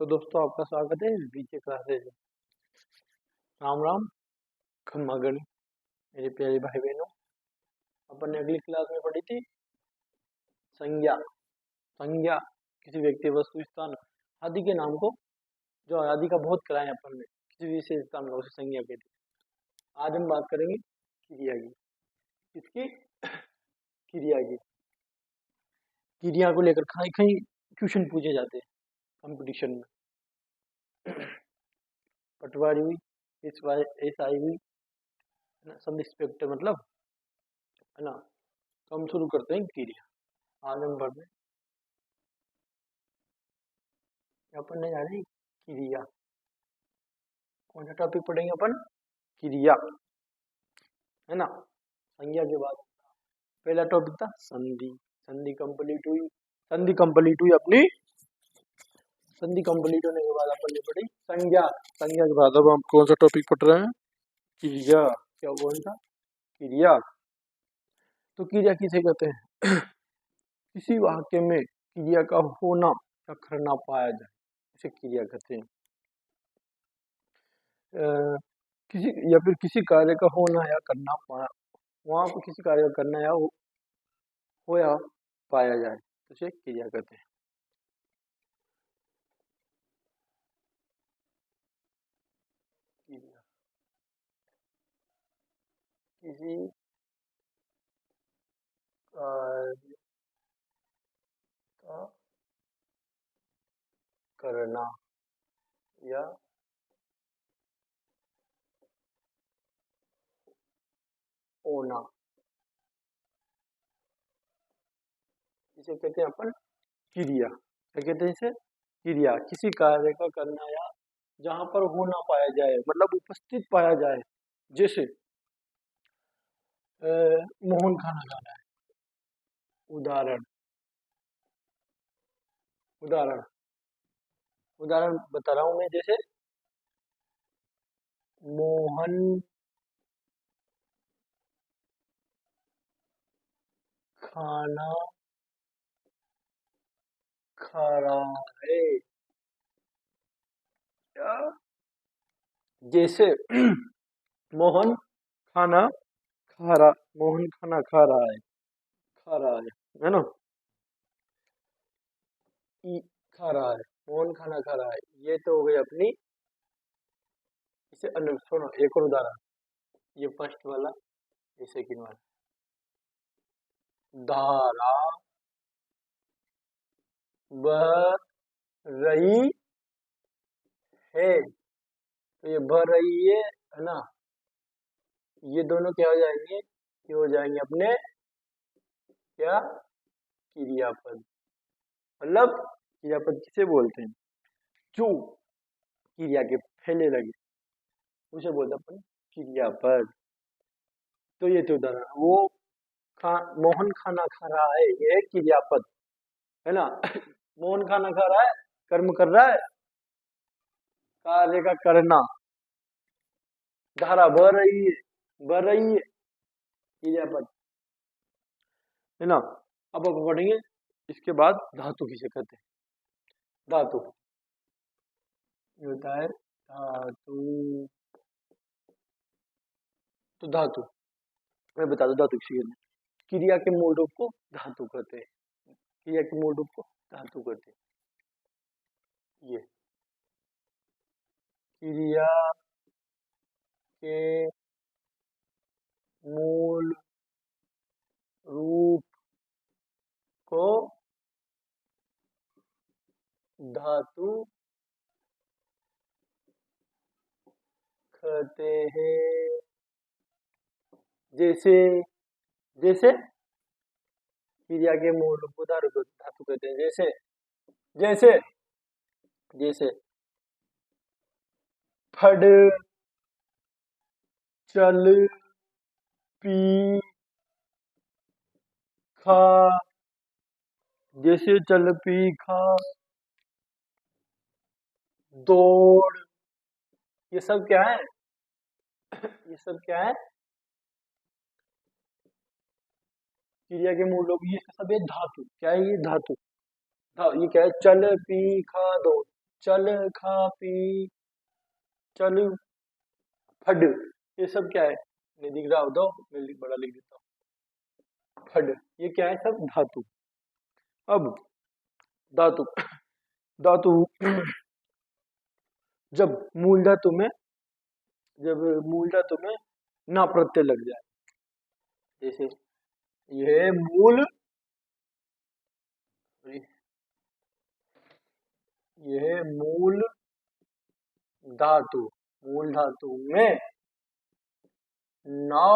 तो दोस्तों आपका स्वागत है बीचे क्लासेज में। राम राम, खम्मा गण मेरे प्यारे भाई बहनों। अपन ने अगली क्लास में पढ़ी थी संज्ञा। संज्ञा किसी व्यक्ति वस्तु स्थान आदि के नाम को, जो आदि का बहुत कराए अपन ने, किसी विशेष स्थान का उसे संज्ञा कहते हैं। आज हम बात करेंगे क्रिया की। किसकी? क्रिया की। क्रिया को लेकर कहीं कहीं क्वेश्चन पूछे जाते हैं कंपटीशन में। पटवारी हुई, एसआई हुई, सब इंस्पेक्टर, मतलब है ना। तो हम शुरू करते हैं क्रिया। आज हम पढ़ते हैं, अपन ने जानी क्रिया। कौन सा टॉपिक पढ़ेंगे अपन? क्रिया, है ना। संज्ञा के बाद पहला टॉपिक था संधि। संधि कंप्लीट हुई। संधि कंप्लीट हुई अपनी। संधि कंप्लीट होने के बाद अपन ने पढ़ी संज्ञा। संज्ञा के बाद अब हम कौन सा टॉपिक पढ़ रहे हैं? क्रिया। क्या कौन सा? क्रिया। तो क्रिया किसे कहते हैं? किसी वाक्य में क्रिया का होना या करना पाया जाए, इसे क्रिया कहते हैं। किसी या फिर किसी कार्य का होना या करना पाया, वहां पर किसी कार्य का करना या हो या पाया जाए, तो उसे क्रिया कहते हैं। क्रिया किसी कार्य का करना या होना, इसे कहते हैं अपन क्रिया। क्या कहते हैं इसे? क्रिया। किसी कार्य का करना या जहां पर होना पाया जाए, मतलब उपस्थित पाया जाए। जैसे मोहन खाना खाना है। उदाहरण उदाहरण उदाहरण बता रहा हूं मैं। जैसे मोहन खाना खा रहा है। क्या? जैसे मोहन खाना खा रहा मोहन खाना खा रहा है ना। खा रहा है, मोहन खाना खा रहा है। ये तो हो गई अपनी। इसे अलग सुनो, एक और उदाहरण। ये फर्स्ट वाला, ये सेकंड वाला। धारा बह रही है। तो ये बह रही है ना। ये दोनों क्या हो जाएंगे? ये हो जाएंगे अपने क्या? क्रियापद। मतलब क्रियापद किसे बोलते हैं? जो क्रिया के पहले लगे उसे बोलते हैं अपन क्रियापद। तो ये तो उदाहरण। वो मोहन खाना खा रहा है, ये है क्रियापद, है ना। मोहन खाना खा रहा है, कर्म कर रहा है, कार्य का करना। धारा बह रही है क्रियापद, है ना। अब आप पढ़ेंगे इसके बाद धातु किसे कहते हैं। धातु ये होता है धातु। तो धातु मैं बता दूं धातु किसे कहते हैं। क्रिया के मूल रूप को धातु कहते हैं। क्रिया के मूल रूप को धातु कहते हैं। ये क्रिया के मूल रूप को धातु कहते हैं। जैसे जैसे क्रिया के मूल रूप को धातु कहते हैं। जैसे जैसे जैसे फड़, चल, पी, खा। जैसे चल, पी, खा, दौड़। ये सब क्या है? ये सब क्या है? क्रिया के मूल रूप। ये सब है धातु। क्या है ये? धातु। ये क्या है? चल, पी, खा, दौड़। चल, खा, पी, चल, फड, ये सब क्या है? नहीं दिख रहा हो तो मैं बड़ा लिख देता हूँ। फड, ये क्या है? सब धातु। अब धातु, धातु जब मूल धातु में, जब मूल धातु में ना प्रत्यय लग जाए, जैसे यह मूल, यह मूल धातु, मूल धातु में ना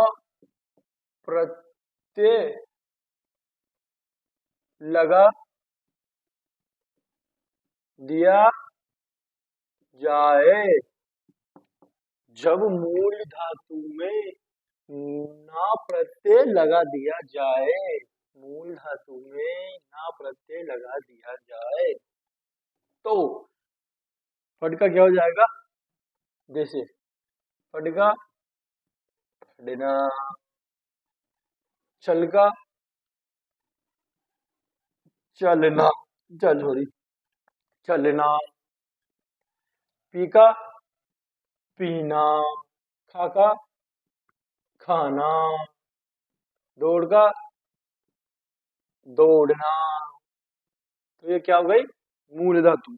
प्रत्यय लगा दिया जाए, जब मूल धातु में ना प्रत्यय लगा दिया जाए, मूल धातु में ना प्रत्यय लगा दिया जाए, तो फड का क्या हो जाएगा? जैसे फड का फडना, चल का चलना, चल सॉरी चलना, पी का पीना, खा का खाना, दौड़ का दौड़ना। तो ये क्या हो गई? मूल धातु।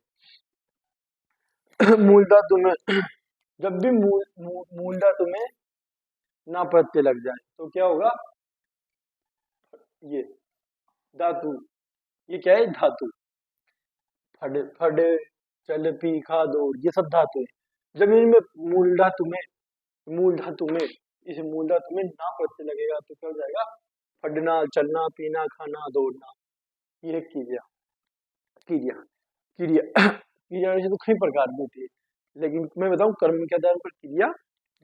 मूल धातु में जब भी मूल धातु में ना प्रत्यय लग जाए तो क्या होगा? ये धातु, ये क्या है? धातु। फड, फड, चल, पी, खा, दौड़, ये सब धातु है। जमीन में मूल धातु में, मूल धातु में, इस मूल धातु में ना प्रत्यय लगेगा तो क्या हो जाएगा? फडना, चलना, पीना, खाना, दौड़ना। ये क्रिया, क्रिया, क्रिया क्रिया वैसे तो कई प्रकार की होती है, लेकिन मैं बताऊं कर्म के आधार पर क्रिया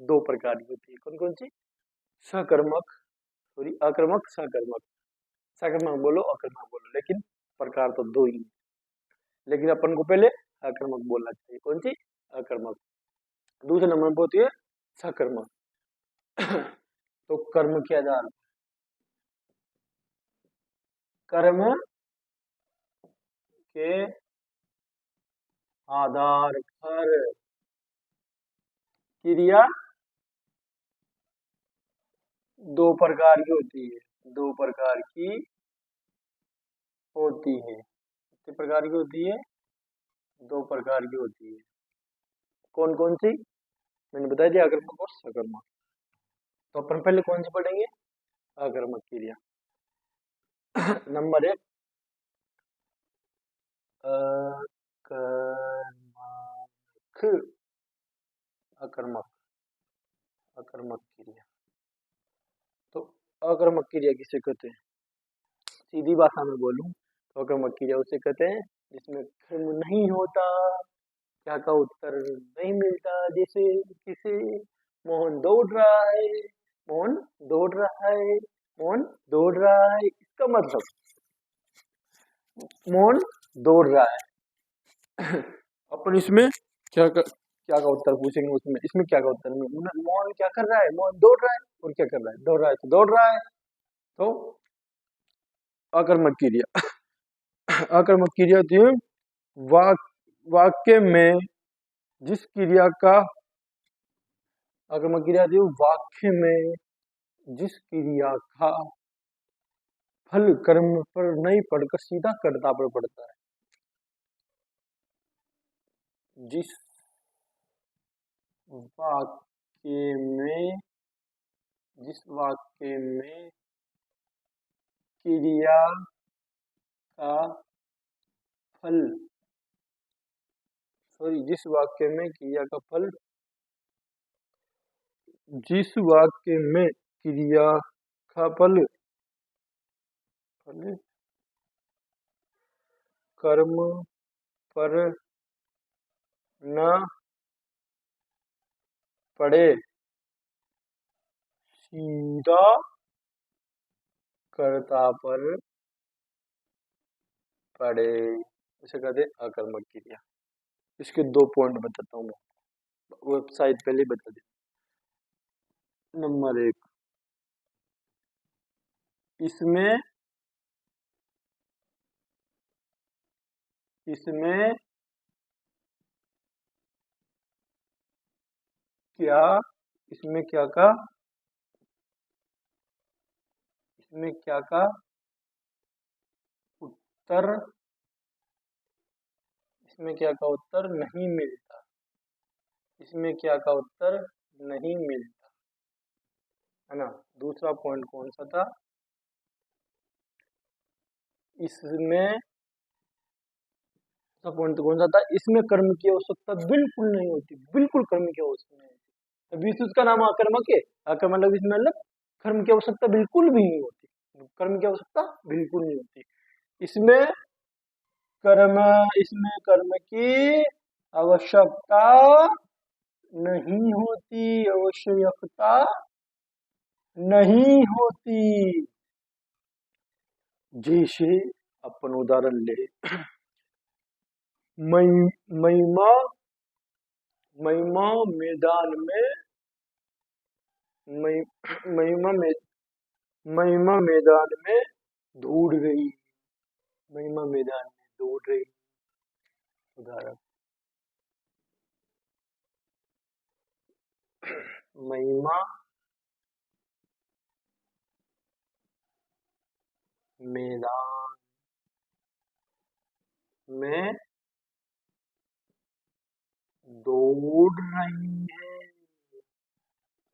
दो प्रकार की होती है। कौन कौन सी? सकर्मक, सॉरी अकर्मक, सकर्मक। सकर्मक बोलो, अकर्मक बोलो, लेकिन प्रकार तो दो ही। लेकिन अपन को पहले अकर्मक बोलना चाहिए। कौन सी? अकर्मक। दूसरे नंबर पर होती है सकर्मक। तो कर्म के आधार, कर्म के आधार पर क्रिया दो प्रकार की होती है, दो प्रकार की होती है। कितने प्रकार की होती है? दो प्रकार की होती है। कौन कौन सी? मैंने बता दिया, अकर्मक और सकर्मक। तो अपन पहले कौन सी पढ़ेंगे? अकर्मक क्रिया। नंबर एक, अकर्मक, अकर्मक, अकर्मक क्रिया। तो अकर्मक क्रिया किसे कहते हैं? सीधी भाषा में बोलूं तो अकर्मक क्रिया उसे कहते हैं जिसमें कर्म नहीं होता, क्या का उत्तर नहीं मिलता। जैसे किसे, मोहन दौड़ रहा है, मोहन दौड़ रहा है, मोहन दौड़ रहा है, इसका मतलब मोहन दौड़ रहा है। अपन इसमें क्या का उत्तर पूछेंगे? उसमें इसमें क्या का उत्तर? मोहन क्या कर रहा है? मोहन दौड़ रहा है। और क्या कर रहा है? दौड़ रहा है। तो दौड़ रहा है, तो अकर्मक क्रिया। अकर्मक क्रिया होती है वाक्य में जिस क्रिया का, अकर्मक क्रिया होती है वाक्य में जिस क्रिया का फल कर्म पर नहीं पड़कर सीधा कर्ता पर पड़ता है। जिस वाक्य में, जिस वाक्य में क्रिया का फल, सॉरी जिस वाक्य में क्रिया का फल, जिस वाक्य में क्रिया का फल कर्म पर न पड़े सीधा कर्ता पर पड़े, उसे कहते हैं अकर्मक क्रिया। इसके दो पॉइंट बताता हूँ मैं, वेबसाइट पहले बता दे। नंबर एक, इसमें इसमें क्या, इसमें क्या का, इसमें क्या का उत्तर, इसमें क्या का उत्तर नहीं मिलता, इसमें क्या का उत्तर नहीं मिलता, है ना। दूसरा पॉइंट कौन सा था, इसमें पॉइंट कौन सा था, इसमें कर्म की आवश्यकता बिल्कुल नहीं होती, बिल्कुल कर्म की आवश्यकता नहीं होती। अभी इसका नाम आकर्मक है, आकर्मक मतलब इसमें मतलब कर्म की आवश्यकता बिल्कुल भी नहीं होती, कर्म की आवश्यकता बिल्कुल नहीं होती इसमें। कर्म, इसमें कर्म की आवश्यकता नहीं होती, आवश्यकता नहीं होती। जैसे अपन उदाहरण ले, महिमा, महिमा मैदान में, महिमा में, महिमा मैदान में दौड़ रही, महिमा मैदान में दौड़ रही, उदाहरण। महिमा मैदान में दौड़ रही है,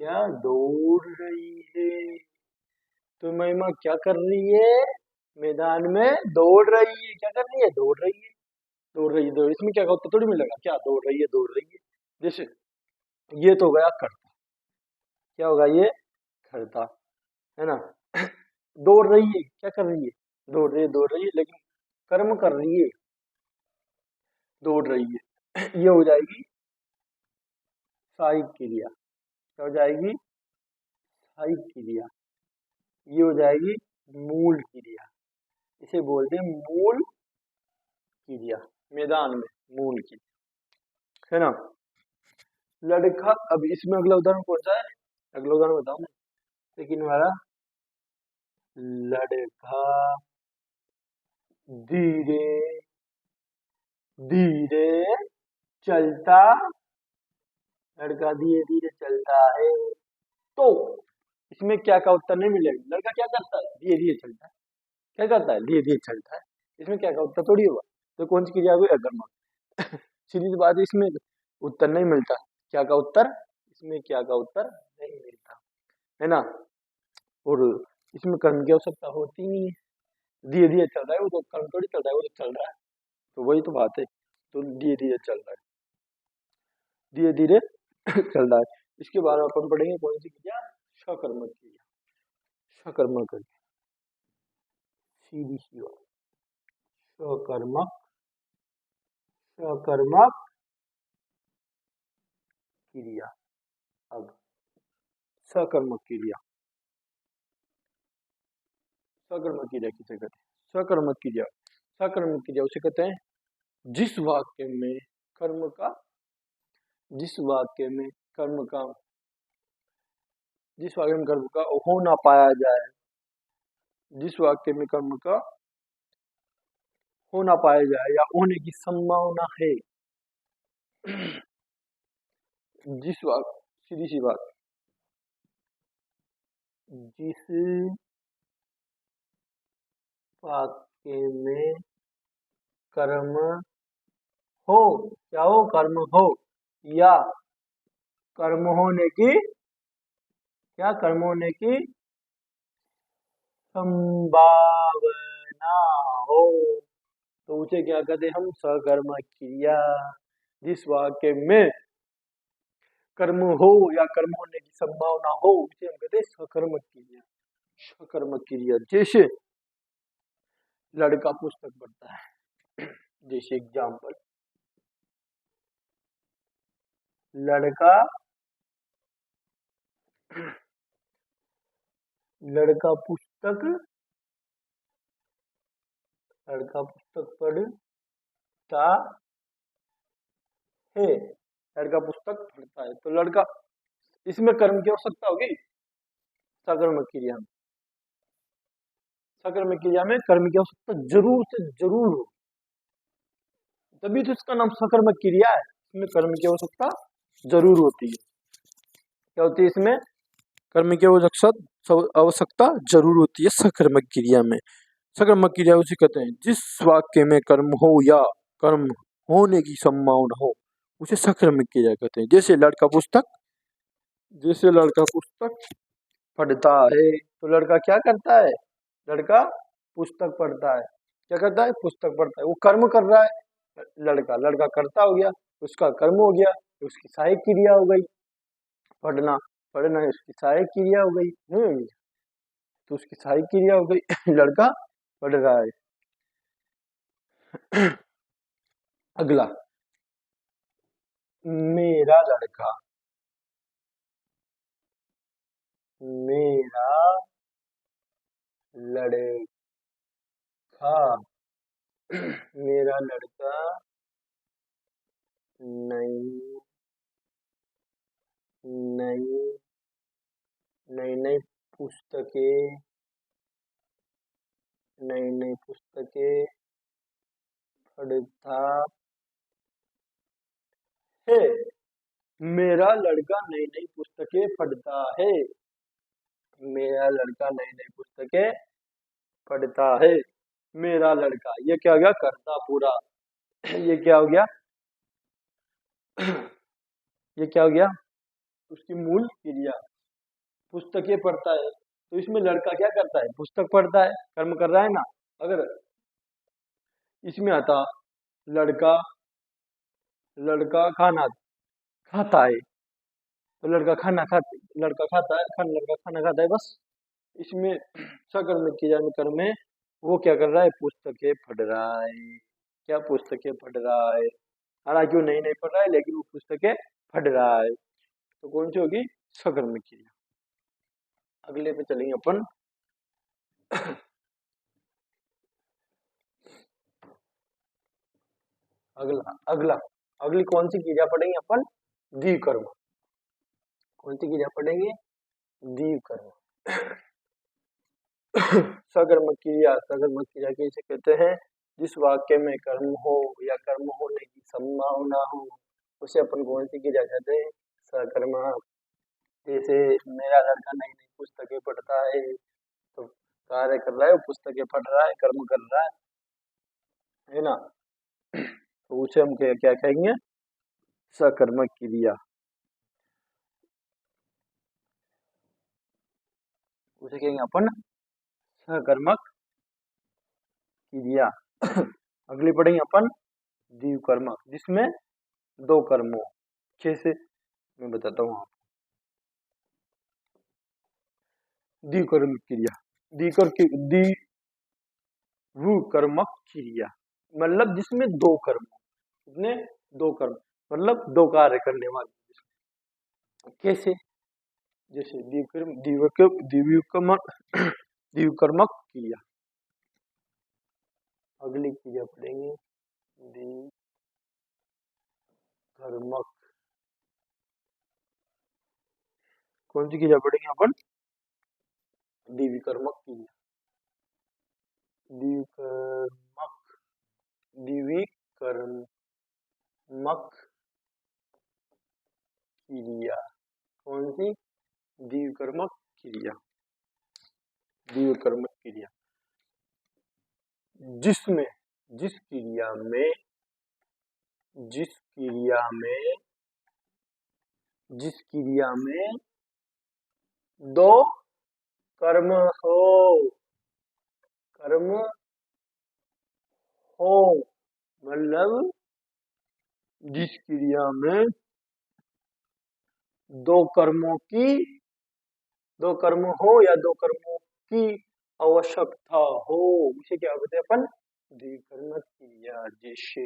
क्या दौड़ रही है, तो महिमा क्या कर रही है, मैदान में दौड़ रही है, क्या कर रही है, दौड़ रही है, दौड़ रही है, दौड़, इसमें क्या होता थोड़ी मिलेगा, क्या दौड़ रही है, दौड़ रही है। जैसे ये तो हो गया करता, क्या होगा ये करता, है ना। दौड़ रही है, क्या कर रही है, दौड़ रही है, दौड़ रही है, लेकिन कर्म कर रही है, दौड़ रही है। ये हो जाएगी सहायक क्रिया, क्या हो जाएगी, सहायक क्रिया। ये हो जाएगी मूल क्रिया, इसे बोलते हैं मूल क्रिया, मैदान में मूल क्रिया, है ना। लड़का, अब इसमें अगला उदाहरण कौन सा है, अगला उदाहरण बताऊं, लेकिन हमारा लड़का धीरे धीरे चलता, लड़का धीरे धीरे चलता है, तो इसमें क्या का उत्तर नहीं मिलेगा, लड़का क्या करता है, धीरे धीरे चलता है, क्या करता है, धीरे धीरे चलता है, इसमें क्या का उत्तर थोड़ी होगा, तो कौन सी क्रिया हुई, अकर्मक। सीधी सी बात है, इसमें उत्तर नहीं मिलता, क्या का उत्तर, इसमें क्या का उत्तर नहीं मिलता, है ना। और इसमें कर्म की आवश्यकता होती नहीं है, धीरे धीरे चल रहा है, वो तो कर्म थोड़ी चल रहा है, वो तो चल रहा है, तो वही तो बात है, तो धीरे धीरे चल रहा है, धीरे धीरे चल रहा है। इसके बाद अपन पढ़ेंगे कौन सी क्रिया, सकर्मक क्रिया, सकर्मक क्रिया, सीधी सी बात, सकर्मक, सकर्मक क्रिया। अब सकर्मक क्रिया, सकर्मक क्रिया किसे कहते हैं, सकर्मक क्रिया, सकर्मक क्रिया उसे कहते हैं जिस वाक्य में कर्म का, जिस वाक्य में कर्म का, जिस वाक्य में कर्म का हो ना पाया जाए, जिस वाक्य में कर्म का हो ना पाया जाए या होने की संभावना है, जिस वाक्य, सीधी सी बात, जिस वाक्य में कर्म हो, क्या हो, कर्म हो, या कर्म होने की, क्या कर्म होने की संभावना हो, तो उसे क्या कहते हैं हम, सकर्मक क्रिया। जिस वाक्य में कर्म हो या कर्म होने की संभावना हो, उसे हम कहते हैं सकर्मक क्रिया, सकर्मक क्रिया। जैसे लड़का पुस्तक पढ़ता है, जैसे एग्जाम्पल, लड़का, लड़का पुस्तक, लड़का पुस्तक पढ़ता है, लड़का पुस्तक पढ़ता है, तो लड़का, इसमें कर्म की आवश्यकता होगी, सकर्मक क्रिया में, सकर्मक क्रिया में कर्म की आवश्यकता जरूर से जरूर हो, तभी तो इसका नाम सकर्मक क्रिया है, इसमें कर्म की आवश्यकता जरूर होती है। क्या होती है इसमें? कर्म की आवश्यकता जरूर होती है सकर्मक क्रिया में। सकर्मक क्रिया उसे कहते हैं जिस वाक्य में कर्म हो या कर्म होने की संभावना हो उसे सकर्मक क्रिया कहते हैं। जैसे लड़का पुस्तक पढ़ता है, तो लड़का क्या करता है? लड़का पुस्तक पढ़ता है। क्या करता है? पुस्तक पढ़ता है। वो कर्म कर रहा है। लड़का लड़का करता हो गया, उसका कर्म हो गया, तो उसकी सहायक क्रिया हो गई। पढ़ना, पढ़ना उसकी सहायक क्रिया हो गई। तो उसकी सहायक क्रिया हो गई। लड़का पढ़ रहा है। अगला, मेरा लड़का, मेरा लड़का, मेरा लड़का नई नई नई नई पुस्तकें नई नई पुस्तकें पढ़ता है। मेरा लड़का नई नई पुस्तकें पढ़ता है। मेरा लड़का नई नई पुस्तकें पढ़ता है। मेरा लड़का, ये क्या हो गया? कर्ता पूरा। ये क्या हो गया? ये क्या हो गया? उसकी मूल क्रिया। पुस्तकें पढ़ता है, तो इसमें लड़का क्या करता है? पुस्तक पढ़ता है, कर्म कर रहा है ना। अगर इसमें आता लड़का, लड़का खाना खाता है, तो लड़का खाता है, लड़का खाना खाता है, बस। इसमें सकर्मक क्रिया में कर्म है, वो क्या कर रहा है? पुस्तकें पढ़ रहा है। क्या पुस्तकें पढ़ रहा है? हालांकि वो नहीं पढ़ रहा है, लेकिन वो पुस्तकें पढ़ रहा है। तो कौन सी होगी? सकर्मक क्रिया। अगले पे चलेंगे अपन। अगला अगला अगली कौन सी क्रिया पढ़ेंगे अपन? द्विव कर्म। कौन सी क्रिया पढ़ेंगे? द्विव कर्म। सकर्मक क्रिया किसे कहते हैं? जिस वाक्य में कर्म हो या कर्म होने की संभावना हो उसे अपन कौन सी क्रिया कहते हैं? सकर्मक। जैसे मेरा लड़का नई नई पुस्तकें पढ़ता है, तो कार्य कर रहा है, पुस्तकें पढ़ रहा है, कर्म कर रहा है ना। तो उसे हम क्या क्या कहेंगे? सकर्मक क्रिया। उसे कहेंगे अपन सकर्मक क्रिया। अगली पढ़ेंगे अपन द्विव कर्मक, जिसमें दो कर्म हो। जैसे मैं बताता हूँ आपको। द्विव कर्मक क्रिया, द्विव कर्मक क्रिया मतलब जिसमें दो कर्म हो। कितने? दो कर्म, मतलब दो कार्य करने वाले। कैसे? जैसे द्विव कर्मक क्रिया। अगली क्रिया पढ़ेंगे द्विव कर्मक। कौन सी क्रिया पढ़ेंगे अपन? द्विव कर्मक क्रिया। द्विव कर्मक क्रिया। कौन सी? द्विव कर्मक क्रिया। द्विव कर्मक क्रिया जिसमें जिस क्रिया में जिस क्रिया में दो कर्म हो, कर्म हो मतलब जिस क्रिया में दो कर्म हो या दो कर्मों की आवश्यकता हो, उसे क्या कहते हैं अपन? द्विव कर्मक क्रिया। जैसे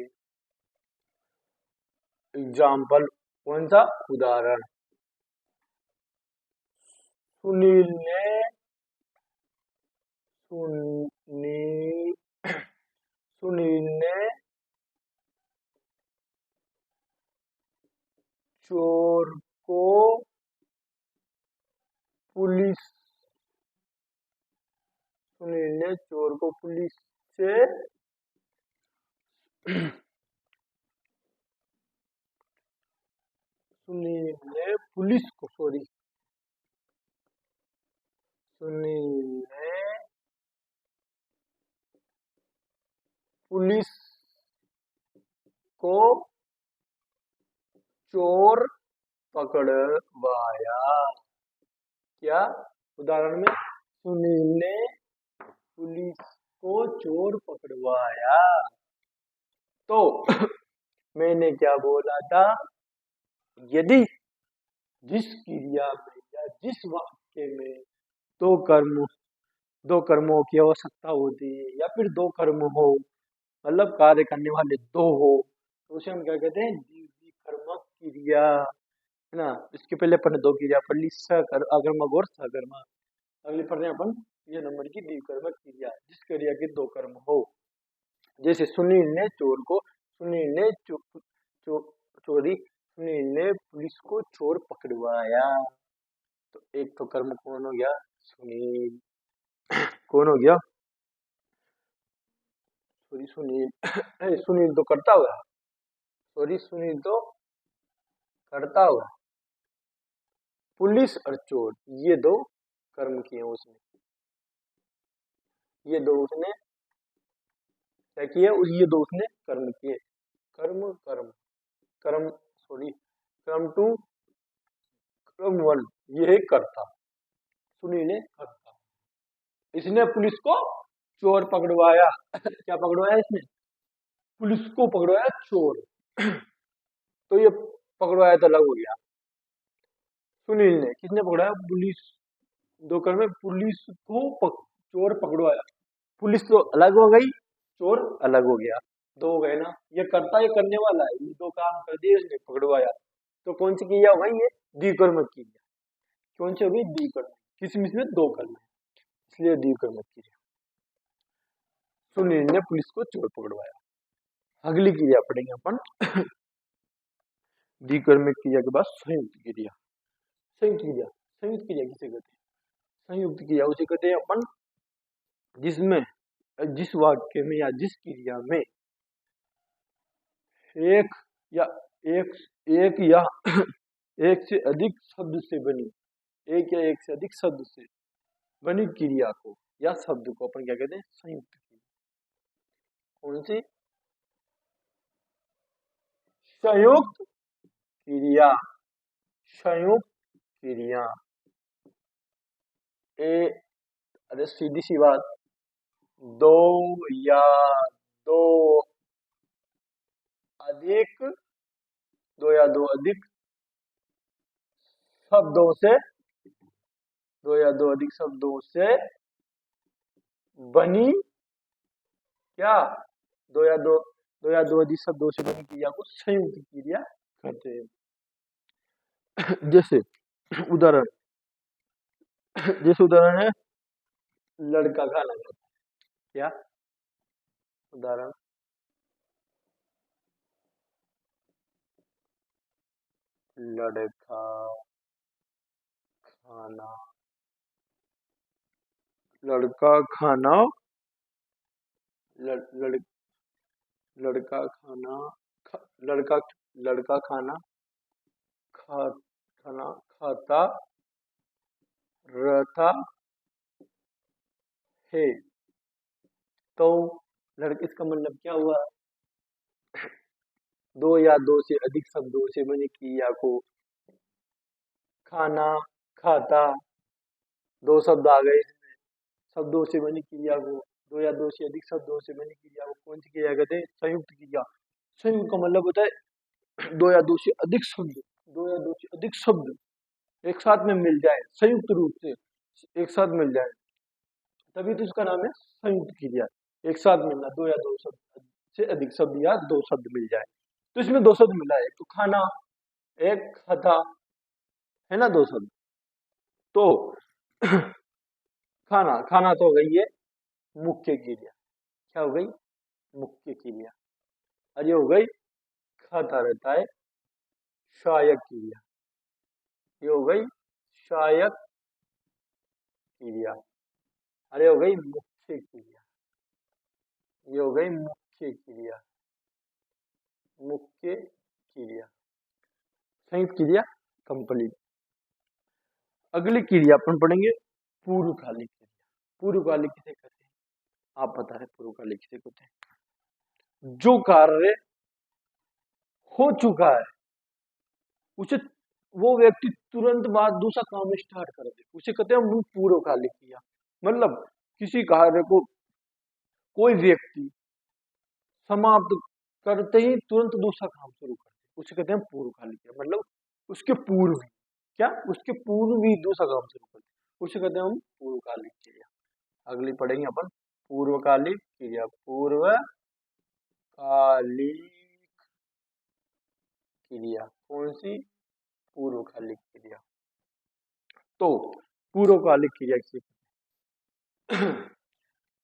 एग्जाम्पल, कौन सा उदाहरण? सुनील ने सुनील सुनील ने चोर को पुलिस सुनील ने चोर को पुलिस से सुनील ने पुलिस को सॉरी सुनील ने पुलिस को चोर पकड़वाया। क्या? उदाहरण में सुनील ने पुलिस को चोर पकड़वाया। तो मैंने क्या बोला था? यदि जिस क्रिया में या जिस वाक्य में दो कर्मों की आवश्यकता होती है या फिर दो कर्म हो, मतलब कार्य करने वाले दो हो, तो उसे हम क्या कहते हैं? द्विकर्मक क्रिया, है ना। इसके पहले अपन ने दो क्रिया पढ़ ली, अकर्मक और सकर्मक। अगली पढ़ रहे हैं अपन ये नंबर की द्विकर्मक क्रिया, जिस क्रिया के दो कर्म हो। जैसे सुनील ने पुलिस को चोर पकड़वाया। तो एक तो कर्म कौन हो गया? सुनील। कौन हो गया? सुनील तो करता हुआ। सुनील तो करता हुआ। पुलिस और चोर ये दो कर्म किए उसने। ये दो उसने क्या किए? ये दो उसने कर्म किए। क्रम टू, क्रम वन, ये है कर्ता। सुनील ने कर्ता। इसने पुलिस को चोर पकड़वाया। क्या पकड़वाया इसने? पुलिस को पकड़वाया चोर। तो ये पकड़वाया तो अलग हो गया। सुनील ने किसने पकड़ाया? पुलिस। दो कर्म में पुलिस को चोर पकड़वाया। पुलिस तो अलग हो गई, चोर अलग हो गया। दो हो गए ना। ये करता, ये करने वाला है, ये दो काम कर दिए इसने, पकड़वाया। तो कौन सी क्रिया हो गई? ये द्विकर्मक क्रिया। कौन सी हो गई? द्विकर्मक। किसमें? इसमें दो कर्म है, इसलिए द्विकर्मक क्रिया। सुनील ने पुलिस को चोर पकड़वाया। अगली क्रिया पढ़ेंगे अपन द्विकर्मक क्रिया के बाद संयुक्त क्रिया। संयुक्त क्रिया किसे कहते हैं? संयुक्त क्रिया उसे कहते हैं अपन जिसमें, जिस वाक्य में या जिस क्रिया में एक या एक से अधिक शब्द से बनी, एक या एक से अधिक शब्द से बनी क्रिया को या शब्द को अपन क्या कहते हैं? संयुक्त क्रिया। कौन सी? संयुक्त क्रिया। संयुक्त क्रिया। अरे सीधी सी बात, दो या दो अधिक शब्दों से, दो या दो अधिक शब्दों से बनी, क्या? दो या दो अधिक शब्दों से बनी क्रिया को संयुक्त क्रिया कहते हैं। जैसे उदाहरण है लड़का खाना खाता है। क्या? उदाहरण, लड़का खाना, लड़का खाना, लड़का खाना, लड़का खाना खाता रहता है। तो इसका मतलब क्या हुआ? दो या दो से अधिक शब्दों से बनी क्रिया को खाना, खाता, दो शब्द आ गए। शब्दों से बनी क्रिया को, दो या दो से अधिक शब्दों से बनी क्रिया को कौन सी क्रिया कहते हैं? संयुक्त क्रिया। संयुक्त का मतलब होता है दो या दो से अधिक शब्द एक साथ में मिल जाए, संयुक्त रूप से एक साथ मिल जाए, तभी तो इसका नाम है संयुक्त क्रिया। एक साथ मिलना, दो या दो शब्द से अधिक शब्द या दो शब्द मिल जाए। तो इसमें दो शब्द मिला है, तो खाना, एक खाता, है ना, दो शब्द। तो खाना तो हो गई है मुख्य क्रिया। क्या हो गई? मुख्य क्रिया। और ये हो गई खाता रहता है सहायक क्रिया। ये हो गई सहायक क्रिया। अरे हो गई मुख्य क्रिया। ये हो गई मुख्य क्रिया। मुख्य क्रिया। संयुक्त क्रिया कंप्लीट। अगली क्रिया अपन पढ़ेंगे पूर्वकालिक क्रिया। पूर्वकालिक किसे कहते हैं? आप पता है पूर्वकालिक किसे कहते हैं? जो कार्य हो चुका है उसे वो व्यक्ति तुरंत बाद दूसरा काम स्टार्ट कर दे, उसे कहते हैं हम पूर्वकालिक क्रिया। मतलब किसी कार्य को कोई व्यक्ति समाप्त करते ही तुरंत दूसरा काम शुरू कर दे, उसे कहते हैं पूर्वकालिक क्रिया। मतलब उसके पूर्व ही क्या, उसके पूर्व भी दूसरा काम शुरू कर दे, उसे कहते हैं हम पूर्वकालिक क्रिया। अगली पढ़ेंगे अपन पूर्वकालिक क्रिया। पूर्वकालिक क्रिया कौन सी? पूर्वकालिक क्रिया। तो पूर्वकालिक क्रिया किसे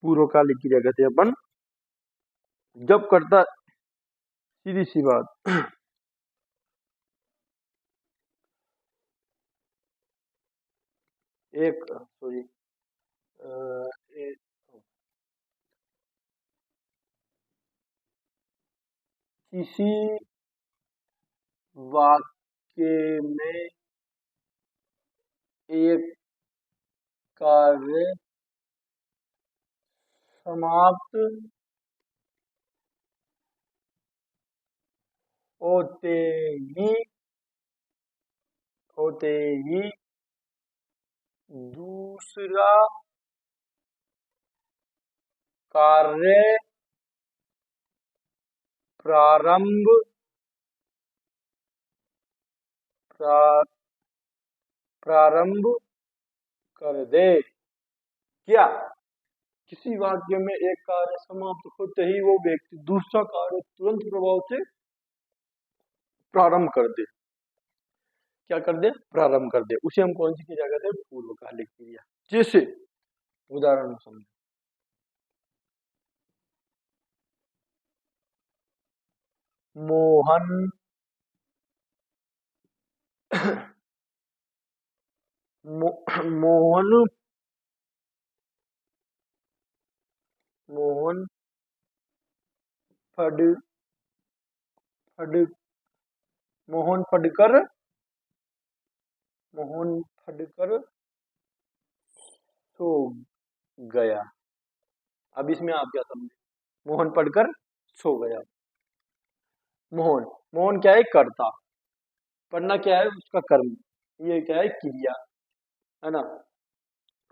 पूर्वकालिक क्रिया कहते हैं अपन जब करता, सीधी सी बात, एक सॉरी किसी वाक्य में एक कार्य समाप्त होते ही दूसरा कार्य प्रारंभ प्रारंभ कर दे। क्या? किसी वाक्य में एक कार्य समाप्त होते ही वो व्यक्ति दूसरा कार्य तुरंत प्रभाव से प्रारंभ कर दे। क्या कर दे? प्रारंभ कर दे। उसे हम कौन सी क्रिया कहते हैं? पूर्वकालिक क्रिया। जैसे उदाहरण समझो, मोहन मोहन मोहन फड फड मोहन फटकर सो गया। अब इसमें आप क्या समझे? मोहन पढ़कर सो गया। मोहन मोहन क्या है? कर्ता। पढ़ना क्या है? उसका कर्म। ये क्या है? क्रिया, है ना।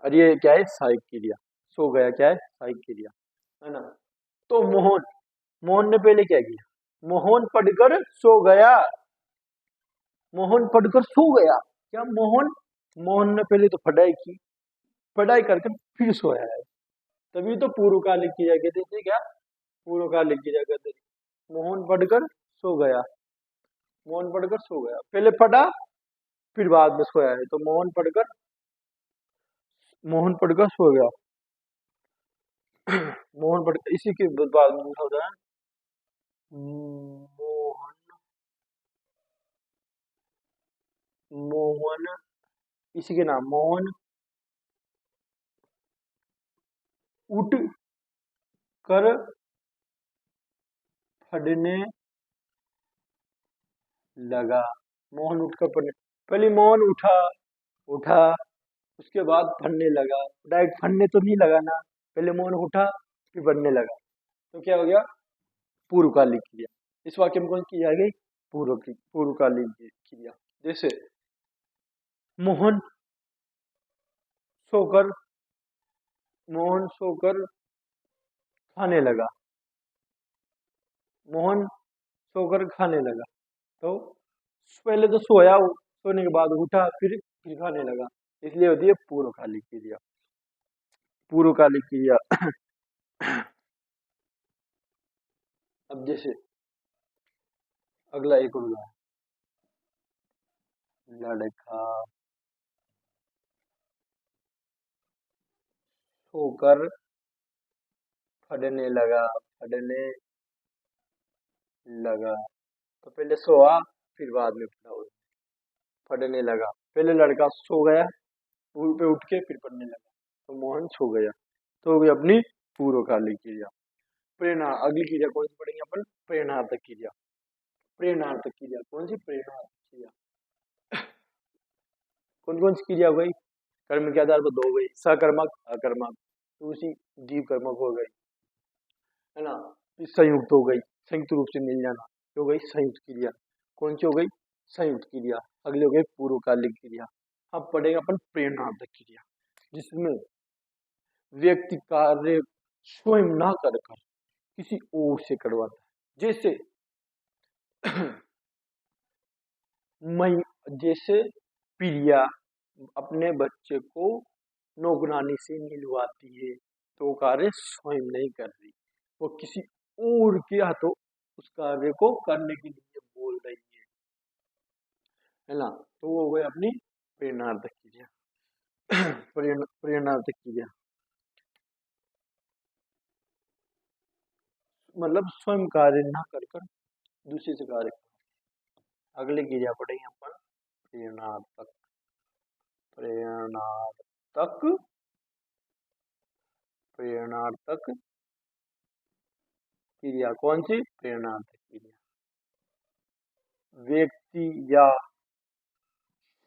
और ये क्या है? सहायक क्रिया। सो गया क्या है? सहायक क्रिया, है ना। तो मोहन मोहन ने पहले क्या किया? मोहन पढ़कर सो गया। मोहन पढ़कर सो गया। क्या? मोहन ने पहले तो पढ़ाई की, पढ़ाई करके फिर सोया है, तभी तो पूर्वकालिक क्रिया कहते थे। क्या? पूर्वकालिक क्रिया कहते थे। मोहन पढ़कर सो गया। मोहन पढ़कर सो गया, पहले पढ़ा फिर बाद में सोया है, तो मोहन पढ़कर सो गया। मोहन पढ़कर, इसी के बाद में हो जाए मोहन मोहन इसी के नाम मोहन उठ कर पढ़ने लगा। मोहन उठकर पढ़ने, पहले मोहन उठा उठा उसके बाद पढ़ने लगा। डायरेक्ट पढ़ने तो नहीं लगा ना, पहले मोहन उठा फिर पढ़ने लगा, तो क्या हो गया? पूर्वकालिक क्रिया। इस वाक्य में कौन की आ गई? पूर्वकालिक क्रिया। जैसे मोहन सोकर खाने लगा। मोहन सोकर खाने लगा, तो पहले तो सोया, सोने के बाद उठा फिर खाने लगा, इसलिए होती है पूर्वकालिक क्रिया। पूर्वकालिक क्रिया। अब जैसे अगला एक और उदाहरण, लड़का सोकर पढ़ने लगा, तो पहले सोआ फिर बाद में पढ़ा। पढ़ने लगा, पहले लड़का सो गया, स्कूल पे उठ के फिर पढ़ने लगा, तो मोहन सो गया, तो हो गई अपनी पूर्वकालिक क्रिया। प्रेरणा, अगली क्रिया कौन सी पढ़ेंगे अपन? प्रेरणार्थक क्रिया। प्रेरणार्थक क्रिया कौन सी? प्रेरणार्थक क्रिया कौन कौन सी क्रिया हो गई? कर्म के आधार पर दो हो गई, सकर्मक अकर्मक, दूसरी जीव कर्मक हो गई, है ना। फिर संयुक्त हो गई, संयुक्त रूप से मिल जाना, हो गई संयुक्त क्रिया। कौन सी हो गई? संयुक्त क्रिया। अगली हो गई पूर्वकालिक क्रिया। अब पढ़ेगा अपन प्रेरणार्थक क्रिया, जिसमें व्यक्ति कार्य स्वयं ना कर कर किसी और से करवाता है। जैसे जैसे प्रिया अपने बच्चे को नौकरानी से मिलवाती है, तो कार्य स्वयं नहीं कर रही, वो किसी और के हाथों उस कार्य को करने के लिए बोल रही है ना। तो वो हो गई अपनी प्रेरणार्थक क्रिया। प्रेरणार्थक क्रिया मतलब स्वयं कार्य ना कर कर दूसरे से कार्य। अगली क्रिया पढ़ेंगे अपन प्रेरणार्थक। प्रेरणार्थक प्रेरणार्थक क्रिया कौन सी? प्रेरणार्थक क्रिया व्यक्ति या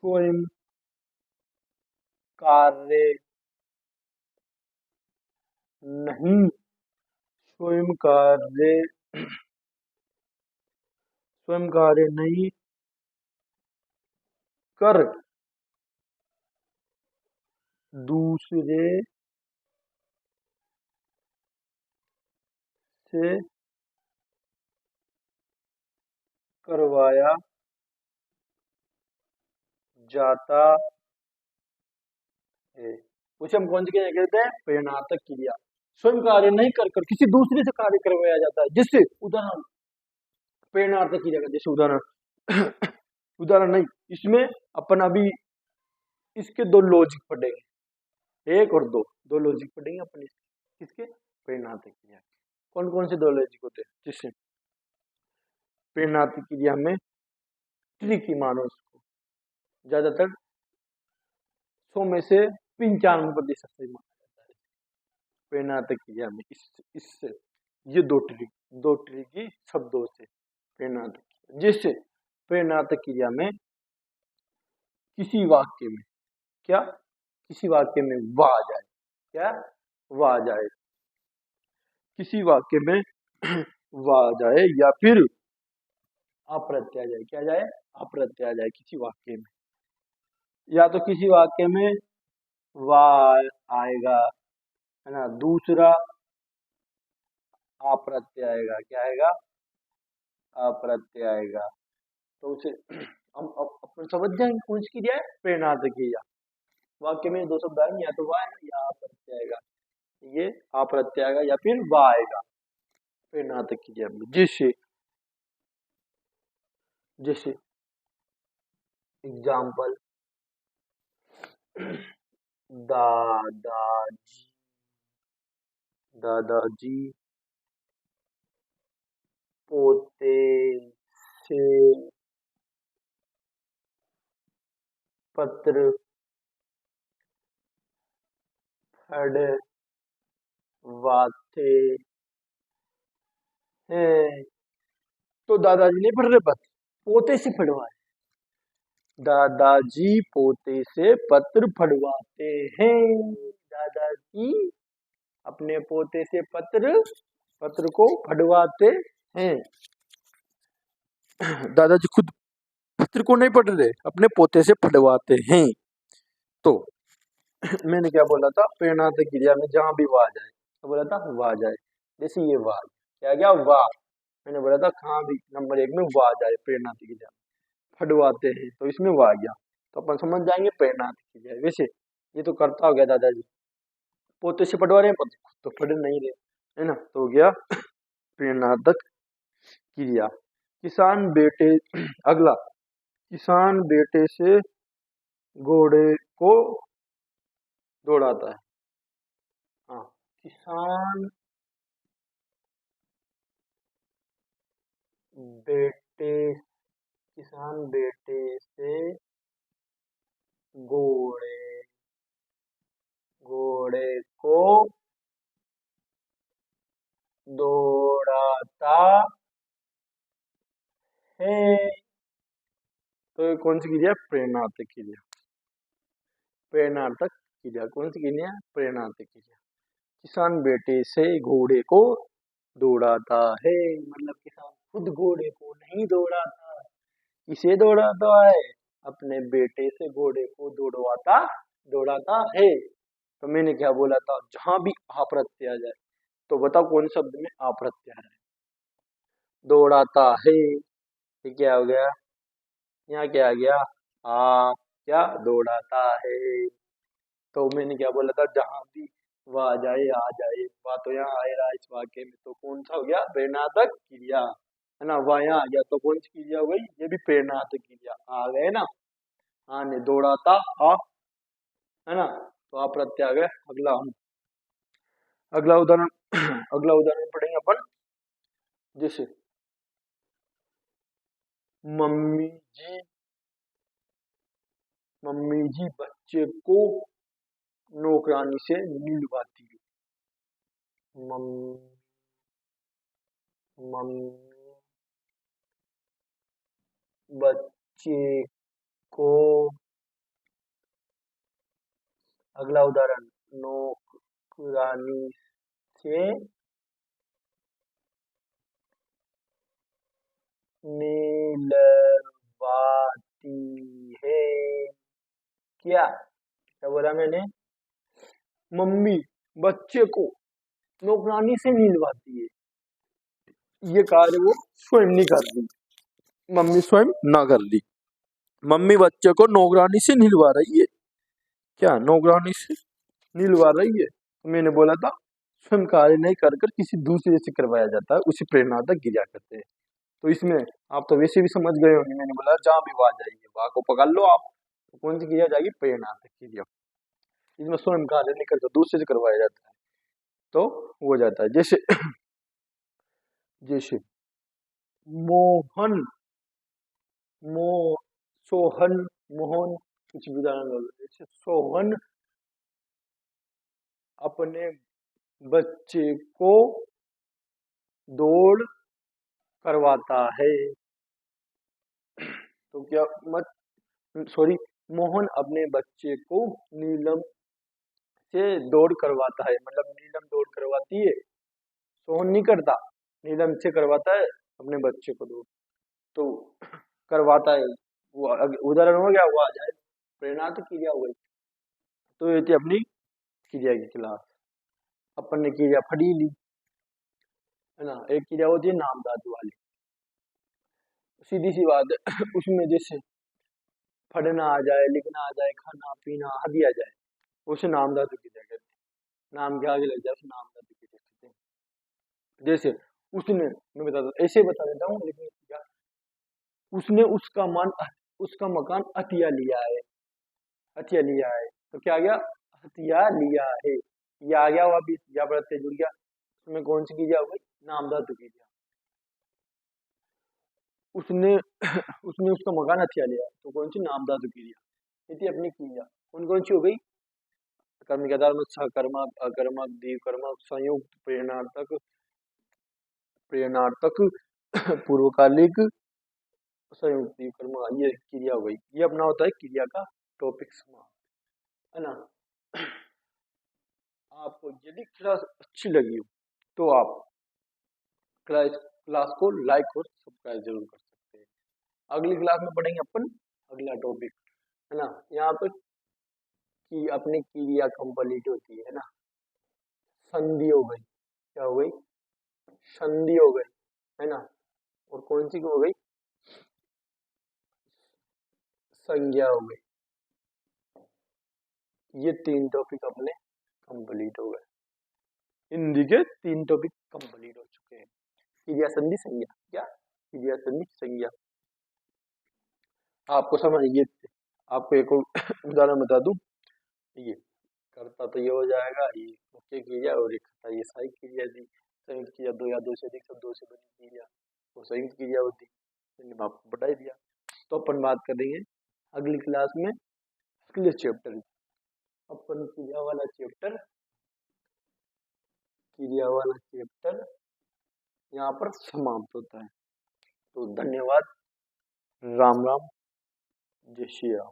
स्वयं कार्य नहीं स्वयं कार्य नहीं कर दूसरे से करवाया जाता है, उसे हम कौन सी क्रिया कहते हैं? प्रेरणार्थक क्रिया। स्वयं कार्य नहीं कर कर किसी दूसरे से कार्य करवाया जाता है, जिससे उदाहरण प्रेरणार्थक क्रिया का, जैसे उदाहरण उदाहरण नहीं, इसमें अपन अभी इसके दो लॉजिक पढ़ेंगे, एक और दो, दो लॉजिक पढ़ेंगे अपन इसके। किसके? प्रेरणार्थक क्रिया। कौन कौन से दो लॉजिक होते हैं? जिससे प्रेरणार्थक क्रिया में ट्रिकी मानो उसको, ज्यादातर 100 में से 95% सही माना जाता है प्रेरणार्थक क्रिया में। इससे ये दो ट्रिकी शब्दों से प्रेरणार्थक क्रिया, जिससे प्रेरणार्थक क्रिया में किसी वाक्य में क्या, किसी वाक्य में वाह जाए, क्या वाह जाए, किसी वाक्य में वाह जाए, या फिर अप्रत्यय जाए, क्या जाए? अप्रत्यय जाए किसी वाक्य में, या तो किसी वाक्य में वाह आएगा, है ना, दूसरा अप्रत्यय आएगा, क्या आएगा? अप्रत्यय आएगा। तो उसे हम अपन समझ जाएंगे कौन सी क्रिया है? प्रेरणार्थक क्रिया। वाक्य में दो शब्द आएंगे, या तो वाह आएगा या अप्रत्यय आएगा, ये अप्रत्यय आएगा या फिर वाह आएगा प्रेरणार्थक क्रिया में। जैसे जैसे एग्जाम्पल, दादाजी दादाजी पोते से पत्र फड़वाते हैं। तो दादाजी ने पढ़ रहे पत्र, पोते से फड़वाए, दादाजी पोते से पत्र फड़वाते हैं। दादाजी अपने पोते से पत्र को फड़वाते हैं। दादाजी खुद पत्र को नहीं पढ़ रहे, अपने पोते से फड़वाते हैं। तो मैंने क्या बोला था? प्रेरणार्थक क्रिया में जहां भी वाह जाए, तो बोला था वाह जाए। जैसे ये वाह, क्या गया? वाह। मैंने बोला था कहाँ भी नंबर 1 में वाह जाए प्रेरणार्थक क्रिया, फड़वाते हैं, तो इसमें वाह गया, तो अपन समझ जाएंगे प्रेरणार्थक क्रिया। वैसे ये तो करता हो गया, दादाजी पोते से पढ़वा रहे हैं, खुद तो पढ़ नहीं रहे, है ना, तो हो गया प्रेरणार्थक क्रिया। किसान बेटे अगला, किसान बेटे से घोड़े को दौड़ाता है। हाँ, बेटे किसान बेटे से घोड़े घोड़े को दौड़ाता है। तो ये कौन सी क्रिया? प्रेरणार्थक क्रिया। प्रेरणार्थक क्रिया। कौन सी क्रिया? प्रेरणार्थक क्रिया। किसान बेटे से घोड़े को दौड़ाता है, मतलब किसान खुद घोड़े को नहीं दौड़ाता, किसे दौड़ाता है? अपने बेटे से घोड़े को दौड़ाता है। तो मैंने क्या बोला था? जहां भी आ प्रत्यय आ जाए तो बताओ कौन शब्द में आ प्रत्यय है? दौड़ाता है, ये क्या हो गया? यहाँ क्या आ गया? क्या? दौड़ाता है। तो मैंने क्या बोला था? जहां भी वह आ जाए, वह तो यहाँ आ रहा है इस वाक्य में, तो कौन सा हो गया? प्रेरणार्थक क्रिया, है ना। वह यहाँ आ गया तो कौन सी क्रिया हो गई? ये भी प्रेरणार्थक क्रिया। आ गए ना, आने दौड़ाता आ, है ना, तो आ प्रत्यय आ गए। अगला उदाहरण अगला उदाहरण पढ़ेंगे अपन। जैसे मम्मी जी बच्चे को नौकरानी से मिलवाती है। मम्मी बच्चे को, अगला उदाहरण, नौकरानी से मिलवाती है। क्या बोला मैंने? मम्मी बच्चे को नौकरानी से मिलवाती है। ये कार्य वो स्वयं नहीं कर रही, मम्मी स्वयं ना कर ली। मम्मी बच्चे को नौकरानी से निलवा रही है। क्या? नौकरानी से निलवा रही है। तो मैंने बोला था स्वयं कार्य नहीं कर कर किसी दूसरे से करवाया जाता है, उसी प्रेरणार्थक क्रिया करते हैं। तो इसमें आप तो वैसे भी समझ गए होंगे, मैंने बोला जहां भी वाह जाएगी वाह को पकड़ लो आप, तो कौन सी क्रिया जाएगी? प्रेरणार्थक क्रिया। इसमें स्वयं कार्य नहीं करता, दूसरे से करवाया जाता है, तो हो जाता है। जैसे जैसे मोहन सोहन, मोहन, कुछ भी उदाहरण लो। जैसे सोहन अपने बच्चे को दौड़ करवाता है। तो क्या मोहन अपने बच्चे को नीलम से दौड़ करवाता है, मतलब नीलम दौड़ करवाती है, सोहन नहीं करता, नीलम से करवाता है अपने बच्चे को दौड़, तो करवाता है। वो उदाहरण हो गया, वो आ जाए प्रेरणार्थक क्रिया हो गई। तो ये थी अपनी क्रिया की क्लास। अपन ने क्रिया पढ़ी ली, है ना। एक क्रिया होती है नाम धातु वाली, सीधी सी बात है उसमें जैसे पढ़ना आ जाए, लिखना आ जाए, खाना पीना आदि आ जाए, उसे नाम धातु क्रिया कहते हैं। नाम के आगे लग जाए उसे नाम धातु क्रिया कहते हैं। जैसे उसने, मैं बताता ऐसे बता देता हूँ, लेकिन क्या, उसने उसका मकान हथिया लिया है। हथिया लिया है, तो क्या आ गया? हथिया लिया है। ये आ गया, वापिस या प्रत्यय जुड़ गया, उसमें कौन सी क्रिया हो गई? नाम धातु क्रिया। उसने उसने उसका मकान हथिया लिया, तो कौन सी? नाम धातु क्रिया। ये थी अपनी क्रिया। कौन कौन सी हो गई? कर्म के आधार में सकर्मक, अकर्मक, द्विकर्मक, संयुक्त, प्रेरणार्थक पूर्वकालिक, संयुक्त, द्विकर्मक, ये क्रिया हो गई। ये अपना होता है क्रिया का टॉपिक समाप्त, है ना। आपको यदि क्लास अच्छी लगी हो तो आप क्लास को लाइक और सब्सक्राइब जरूर कर सकते हैं। अगली क्लास में पढ़ेंगे अपन अगला टॉपिक, है ना। यहाँ पर कि अपनी क्रिया कंप्लीट होती है ना, संधि हो गई। क्या हो गई? संधि हो गई, है ना। और कौन सी हो गई? संज्ञा हो गई। ये 3 टॉपिक अपने कंप्लीट हो गए। हिंदी के 3 टॉपिक कंप्लीट हो चुके हैं। क्रिया संधि संज्ञा। क्या? क्रिया संधि संज्ञा। आपको समझ ये, आपको एक उदाहरण बता दूं, ये करता तो ये हो जाएगा, ये मुख्य क्रिया, और एक ये सहायक क्रिया दी। संयुक्त क्रिया दो या दो से अधिक शब्दों से बनी क्रिया वो संयुक्त क्रिया होती, मैंने आपको बता दिया। तो अपन बात करेंगे अगली क्लास में अगले चैप्टर की। अपन क्रिया वाला चैप्टर यहाँ पर समाप्त होता है। तो धन्यवाद, राम राम, जय श्री राम।